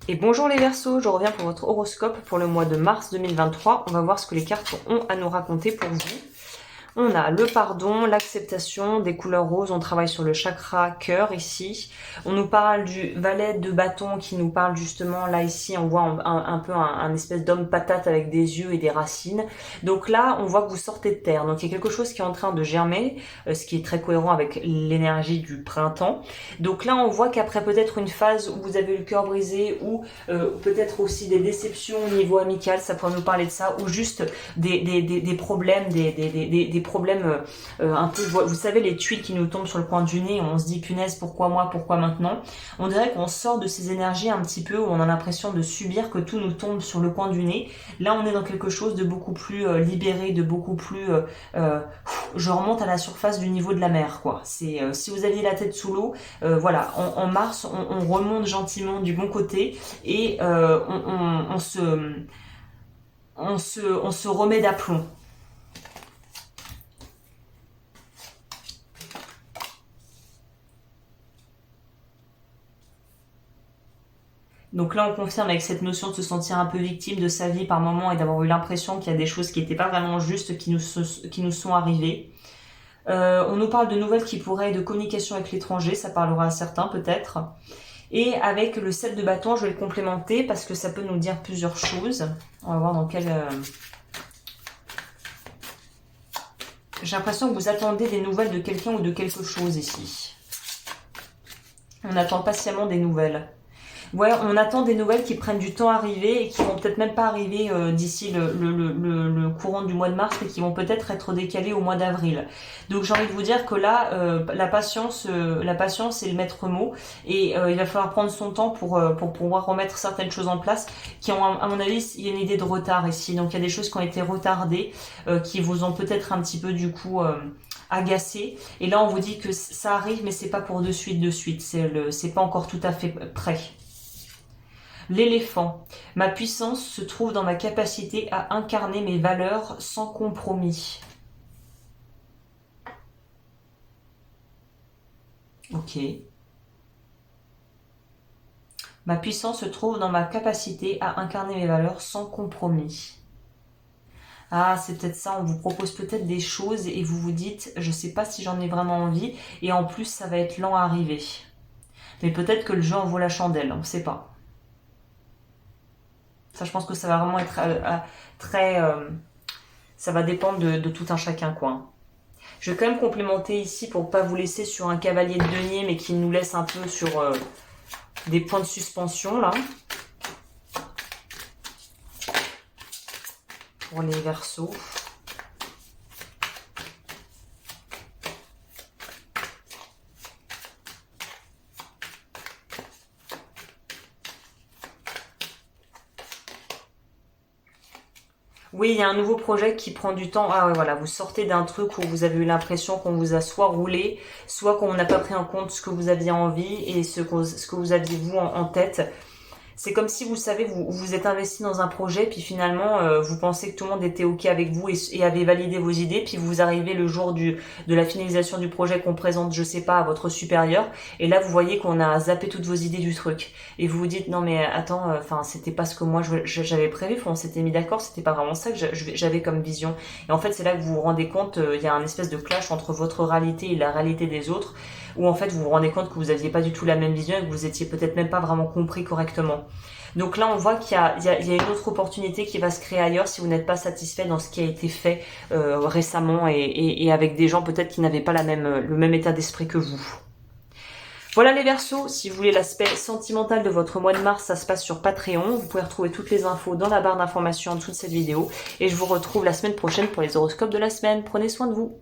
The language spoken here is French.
Et bonjour les Verseaux, je reviens pour votre horoscope pour le mois de mars 2023. On va voir ce que les cartes ont à nous raconter pour vous. On a le pardon, l'acceptation, des couleurs roses, on travaille sur le chakra cœur ici. On nous parle du valet de bâton qui nous parle justement, là ici on voit un peu un espèce d'homme patate avec des yeux et des racines. Donc là on voit que vous sortez de terre, donc il y a quelque chose qui est en train de germer, ce qui est très cohérent avec l'énergie du printemps. Donc là on voit qu'après peut-être une phase où vous avez le cœur brisé ou peut-être aussi des déceptions au niveau amical, ça pourrait nous parler de ça, ou juste des problèmes, des problèmes un peu, vous savez, les tuiles qui nous tombent sur le coin du nez, on se dit punaise, pourquoi moi, pourquoi maintenant. On dirait qu'on sort de ces énergies un petit peu où on a l'impression de subir que tout nous tombe sur le coin du nez. Là on est dans quelque chose de beaucoup plus libéré, de beaucoup plus je remonte à la surface du niveau de la mer, quoi. C'est si vous aviez la tête sous l'eau, voilà, en mars on remonte gentiment du bon côté et on se remet d'aplomb. Donc là, on confirme avec cette notion de se sentir un peu victime de sa vie par moment et d'avoir eu l'impression qu'il y a des choses qui n'étaient pas vraiment justes qui nous sont arrivées. On nous parle de nouvelles qui pourraient être de communication avec l'étranger, ça parlera à certains peut-être. Et avec le 7 de bâton, je vais le complémenter parce que ça peut nous dire plusieurs choses. On va voir dans quel... J'ai l'impression que vous attendez des nouvelles de quelqu'un ou de quelque chose ici. On attend patiemment des nouvelles. Ouais, on attend des nouvelles qui prennent du temps à arriver et qui vont peut-être même pas arriver d'ici le courant du mois de mars, mais qui vont peut-être être décalées au mois d'avril. Donc j'ai envie de vous dire que là, la patience est le maître mot et il va falloir prendre son temps pour pouvoir remettre certaines choses en place qui ont, à mon avis, il y a une idée de retard ici. Donc il y a des choses qui ont été retardées, qui vous ont peut-être un petit peu du coup... agacé, et là on vous dit que ça arrive mais c'est pas pour de suite, c'est pas encore tout à fait prêt. L'éléphant. Ma puissance se trouve dans ma capacité à incarner mes valeurs sans compromis. Ok. Ma puissance se trouve dans ma capacité à incarner mes valeurs sans compromis. Ah, c'est peut-être ça, on vous propose peut-être des choses et vous vous dites, je sais pas si j'en ai vraiment envie, et en plus ça va être lent à arriver. Mais peut-être que le jeu en vaut la chandelle, on ne sait pas. Ça, je pense que ça va vraiment être très... ça va dépendre de tout un chacun, quoi. Je vais quand même complémenter ici pour ne pas vous laisser sur un cavalier de denier, mais qui nous laisse un peu sur des points de suspension, là. Pour les Verseaux. Oui, il y a un nouveau projet qui prend du temps. Ah ouais, voilà, vous sortez d'un truc où vous avez eu l'impression qu'on vous a soit roulé, soit qu'on n'a pas pris en compte ce que vous aviez envie et ce que vous aviez vous en tête. C'est comme si, vous savez, vous êtes investi dans un projet, puis finalement, vous pensez que tout le monde était OK avec vous et avait validé vos idées, puis vous arrivez le jour de la finalisation du projet qu'on présente, je sais pas, à votre supérieur, et là, vous voyez qu'on a zappé toutes vos idées du truc. Et vous vous dites, non mais attends, enfin, c'était pas ce que moi j'avais prévu, on s'était mis d'accord, c'était pas vraiment ça que j'avais comme vision. Et en fait, c'est là que vous vous rendez compte, il y a un espèce de clash entre votre réalité et la réalité des autres, où en fait, vous vous rendez compte que vous aviez pas du tout la même vision et que vous étiez peut-être même pas vraiment compris correctement. Donc là, on voit qu'il y a une autre opportunité qui va se créer ailleurs si vous n'êtes pas satisfait dans ce qui a été fait récemment et avec des gens peut-être qui n'avaient pas le même état d'esprit que vous. Voilà les Verseaux, si vous voulez l'aspect sentimental de votre mois de mars, ça se passe sur Patreon. Vous pouvez retrouver toutes les infos dans la barre d'informations en dessous de cette vidéo. Et je vous retrouve la semaine prochaine pour les horoscopes de la semaine. Prenez soin de vous.